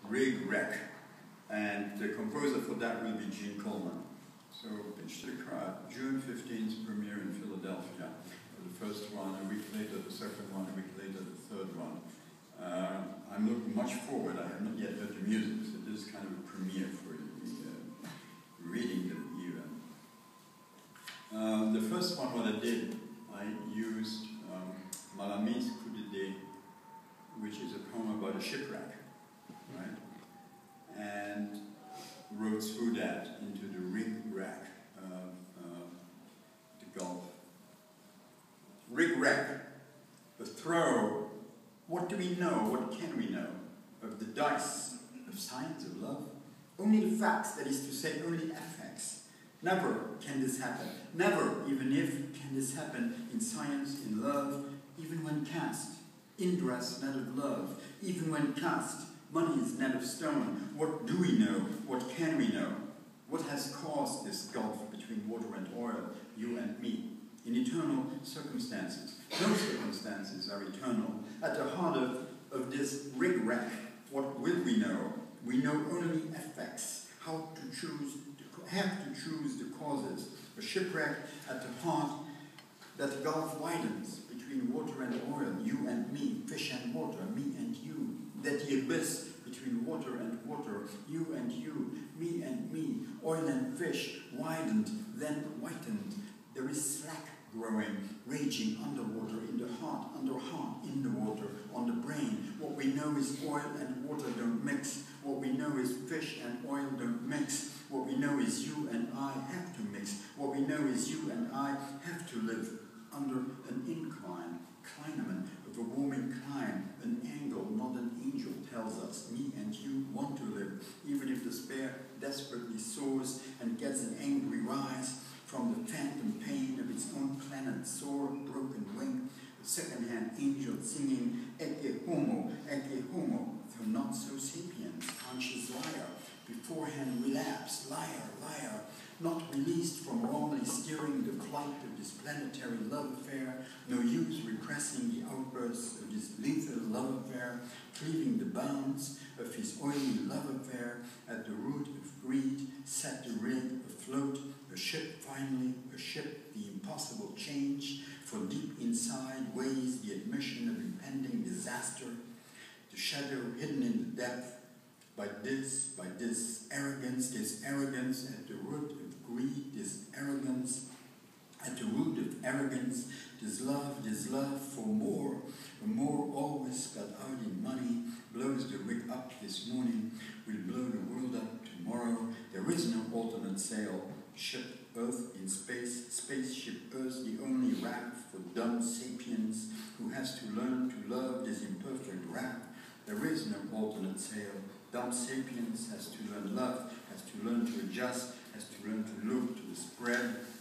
Rig Wreck. And the composer for that will be Gene Coleman. So, pitch to the crowd. June 15th, premiere in Philadelphia. The first one, a week later the second one, a week later the third one. I'm looking much forward. I have not yet heard the music, so this is kind of a premiere for the reading the event. The first one, what I did, I used Malamise Coup d'Idée, which is a poem about a shipwreck, right? And wrote through that into the rig wreck of the Gulf. Rig wreck, the throw. What do we know, what can we know of the dice of science, of love? Only the facts, that is to say, only affects. Never can this happen. Never, even if, can this happen in science, in love, even when cast. In dress, net of love, even when cast. Money is net of stone. What do we know? What can we know? What has caused this gulf between water and oil, you and me? In eternal circumstances. No circumstances are eternal. At the heart of this rig wreck, what will we know? We know only effects. How to choose, have to choose the causes. A shipwreck at the heart, that the gulf widens between water and oil, you and me, fish and water, me and you. That the abyss between water and water, you and you, me, oil and fish, widened, then whitened. There is slack growing, raging underwater, in the heart, under heart, in the water, on the brain. What we know is oil and water don't mix. What we know is fish and oil don't mix. What we know is you and I have to mix. What we know is you and I have to live under an incline, Kleinemann, of a warming climb, an angle, not an angel, tells us. Me and you want to live, even if despair desperately soars and gets an angry rise from the phantom pain of its own planet, sore, broken wing, a second-hand angel singing, Ecce homo, though not so sapiens, conscious liar, beforehand relapse, liar, not released from wrongly steering the flight of this planetary love affair, no use repressing the outbursts of this lethal love affair, cleaving the bounds of his oily love affair, at the root of greed, set the rig afloat, a ship finally, a ship, the impossible change, for deep inside weighs the admission of impending disaster, the shadow hidden in the depth, by this arrogance at the root of greed, this arrogance, at the root of arrogance, this love for more always got out in money, blows the rig up this morning, will blow the world up tomorrow. There is no alternate sail, ship Earth in space, spaceship Earth, the only raft for dumb sapiens who has to learn to love this imperfect raft. There is no alternate sail. Dumb sapiens has to learn love, has to learn to adjust, has to learn to look to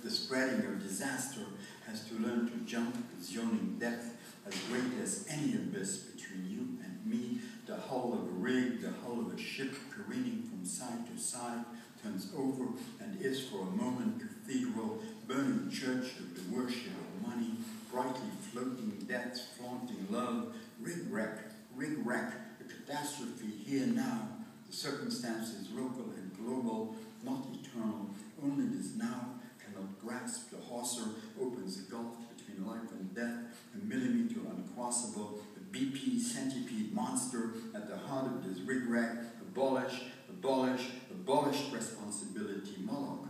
the spreading of disaster, has to learn to jump with yawning depth as great as any abyss between you and me. The hull of a rig, the hull of a ship careening from side to side, turns over and is for a moment cathedral, burning church of the worship of money, brightly floating depths, flaunting love, rig wreck, a catastrophe here now, the circumstances local and global, not eternal, only this now cannot grasp. The hawser opens the gulf between life and death, a millimeter uncrossable, a BP centipede monster at the heart of this rig wreck. Abolish responsibility, Moloch.